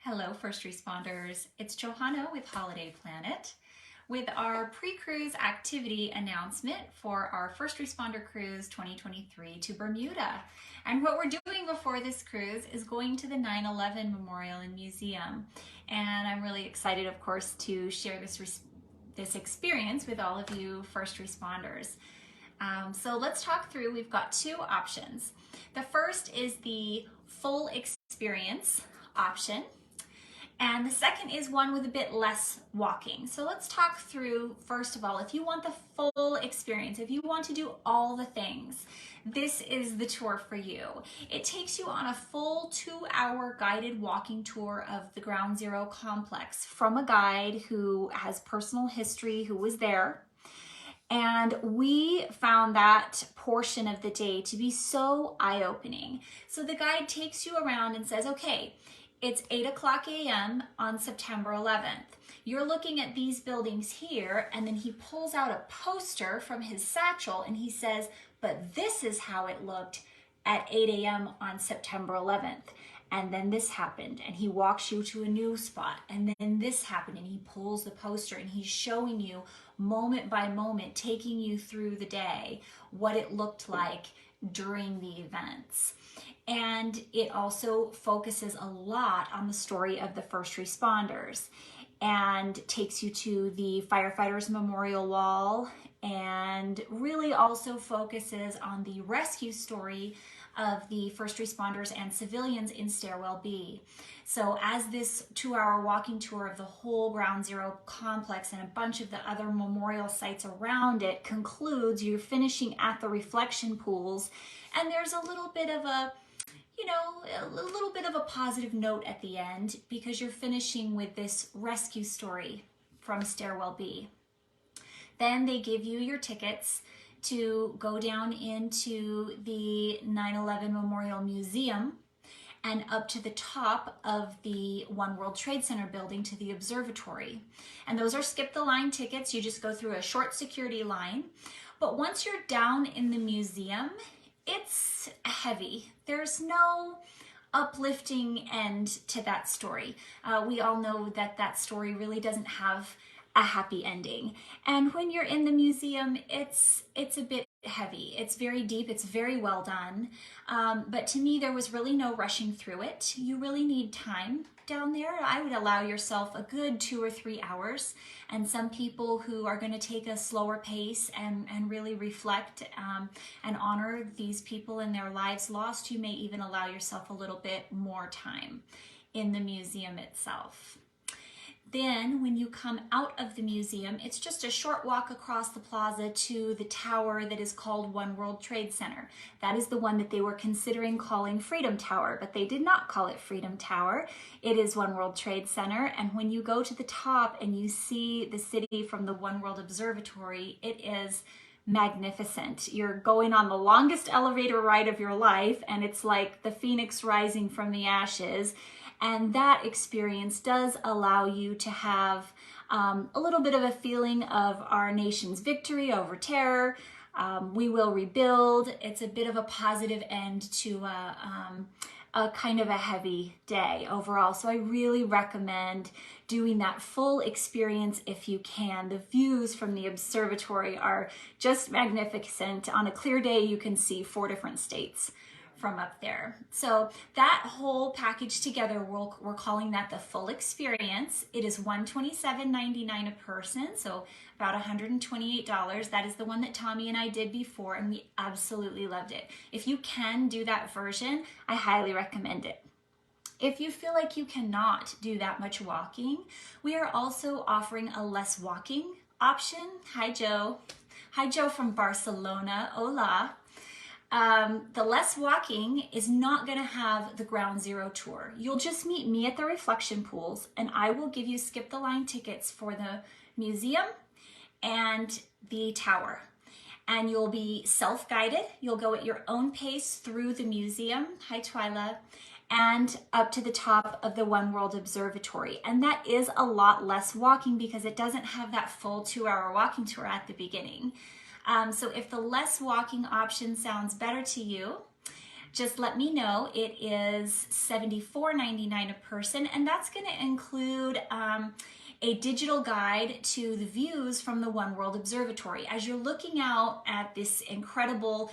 Hello, first responders. It's Johanna with Holiday Planet with our pre-cruise activity announcement for our First Responder Cruise 2023 to Bermuda. And what we're doing before this cruise is going to the 9/11 Memorial and Museum. And I'm really excited, of course, to share this experience with all of you first responders. So let's talk through, we've got two options. The first is the full experience option. And the second is one with a bit less walking. So let's talk through, first of all, if you want the full experience, if you want to do all the things, this is the tour for you. It takes you on a full 2-hour guided walking tour of the Ground Zero complex from a guide who has personal history, who was there. And we found that portion of the day to be so eye-opening. So the guide takes you around and says, okay, it's 8:00 a.m. on September 11th. You're looking at these buildings here, and then he pulls out a poster from his satchel and he says, but this is how it looked at 8 a.m. on September 11th. And then this happened, and he walks you to a new spot, and then this happened, and he pulls the poster and he's showing you moment by moment, taking you through the day, what it looked like during the events. And it also focuses a lot on the story of the first responders and takes you to the firefighters memorial wall, and really also focuses on the rescue story of the first responders and civilians in Stairwell B. So as this 2-hour walking tour of the whole Ground Zero complex and a bunch of the other memorial sites around it concludes, you're finishing at the reflection pools, and there's a little bit of a positive note at the end because you're finishing with this rescue story from Stairwell B. Then they give you your tickets to go down into the 9/11 Memorial Museum and up to the top of the One World Trade Center building to the observatory. And those are skip the line tickets. You just go through a short security line. But once you're down in the museum, it's heavy. There's no uplifting end to that story. We all know that that story really doesn't have a happy ending. And when you're in the museum, it's a bit heavy. It's very deep. It's very well done. But to me, there was really no rushing through it. You really need time down there. I would allow yourself a good 2 or 3 hours. And some people who are going to take a slower pace and really reflect and honor these people and their lives lost, you may even allow yourself a little bit more time in the museum itself. Then when you come out of the museum, it's just a short walk across the plaza to the tower that is called One World Trade Center. That is the one that they were considering calling Freedom Tower, but they did not call it Freedom Tower. It is One World Trade Center, and when you go to the top and you see the city from the One World Observatory, it is magnificent. You're going on the longest elevator ride of your life, and it's like the phoenix rising from the ashes. And that experience does allow you to have a little bit of a feeling of our nation's victory over terror. We will rebuild. It's a bit of a positive end to a kind of a heavy day overall. So I really recommend doing that full experience if you can. The views from the observatory are just magnificent. On a clear day, you can see 4 different states from up there. So that whole package together, we're calling that the full experience. It is $127.99 a person, so about $128. That is the one that Tommy and I did before, and we absolutely loved it. If you can do that version, I highly recommend it. If you feel like you cannot do that much walking, we are also offering a less walking option. Hi, Joe. Hi, Joe from Barcelona. Hola. The less walking is not going to have the Ground Zero tour. You'll just meet me at the reflection pools, and I will give you skip the line tickets for the museum and the tower. And you'll be self-guided. You'll go at your own pace through the museum. Hi, Twyla. And up to the top of the One World Observatory. And that is a lot less walking because it doesn't have that full 2-hour walking tour at the beginning. So if the less walking option sounds better to you, just let me know. It is $74.99 a person, and that's going to include a digital guide to the views from the One World Observatory. As you're looking out at this incredible,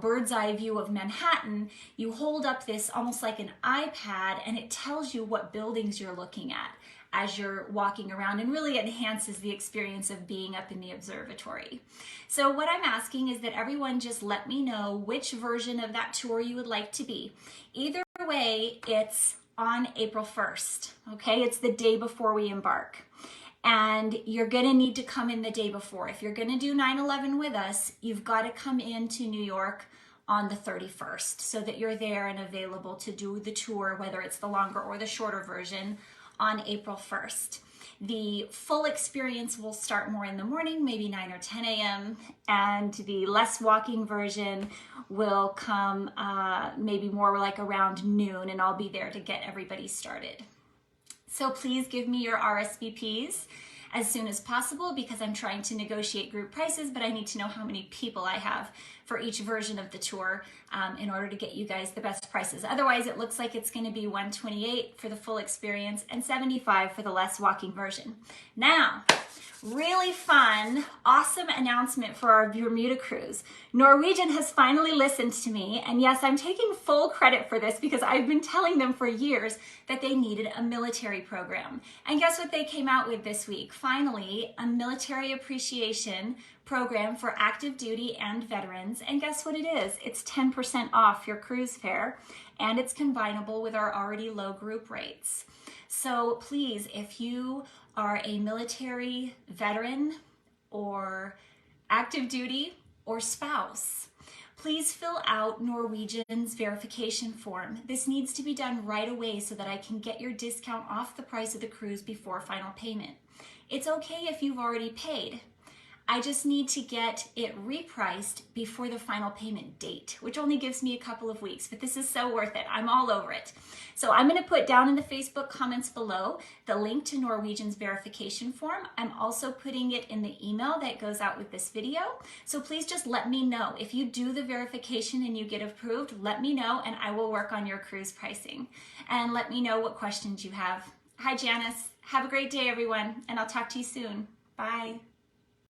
bird's eye view of Manhattan, you hold up this almost like an iPad, and it tells you what buildings you're looking at as you're walking around, and really enhances the experience of being up in the observatory. So what I'm asking is that everyone just let me know which version of that tour you would like to be. Either way, it's on April 1st, okay? It's the day before we embark. And you're gonna need to come in the day before. If you're gonna do 9/11 with us, you've gotta come into New York on the 31st so that you're there and available to do the tour, whether it's the longer or the shorter version, on April 1st. The full experience will start more in the morning, maybe 9 or 10 a.m., and the less walking version will come maybe more like around noon, and I'll be there to get everybody started. So please give me your RSVPs as soon as possible, because I'm trying to negotiate group prices, but I need to know how many people I have for each version of the tour in order to get you guys the best prices. Otherwise, it looks like it's going to be $128 for the full experience and $75 for the less walking version. Now, really fun, awesome announcement for our Bermuda cruise. Norwegian has finally listened to me, and yes, I'm taking full credit for this because I've been telling them for years that they needed a military program. And guess what they came out with this week? Finally, a military appreciation program for active duty and veterans. And guess what it is? It's 10% off your cruise fare, and it's combinable with our already low group rates. So please, if you are a military veteran or active duty or spouse, please fill out Norwegian's verification form. This needs to be done right away so that I can get your discount off the price of the cruise before final payment. It's okay if you've already paid. I just need to get it repriced before the final payment date, which only gives me a couple of weeks, but this is so worth it. I'm all over it. So I'm going to put down in the Facebook comments below the link to Norwegian's verification form. I'm also putting it in the email that goes out with this video. So please just let me know. If you do the verification and you get approved, let me know and I will work on your cruise pricing. And let me know what questions you have. Hi, Janice. Have a great day, everyone, and I'll talk to you soon. Bye.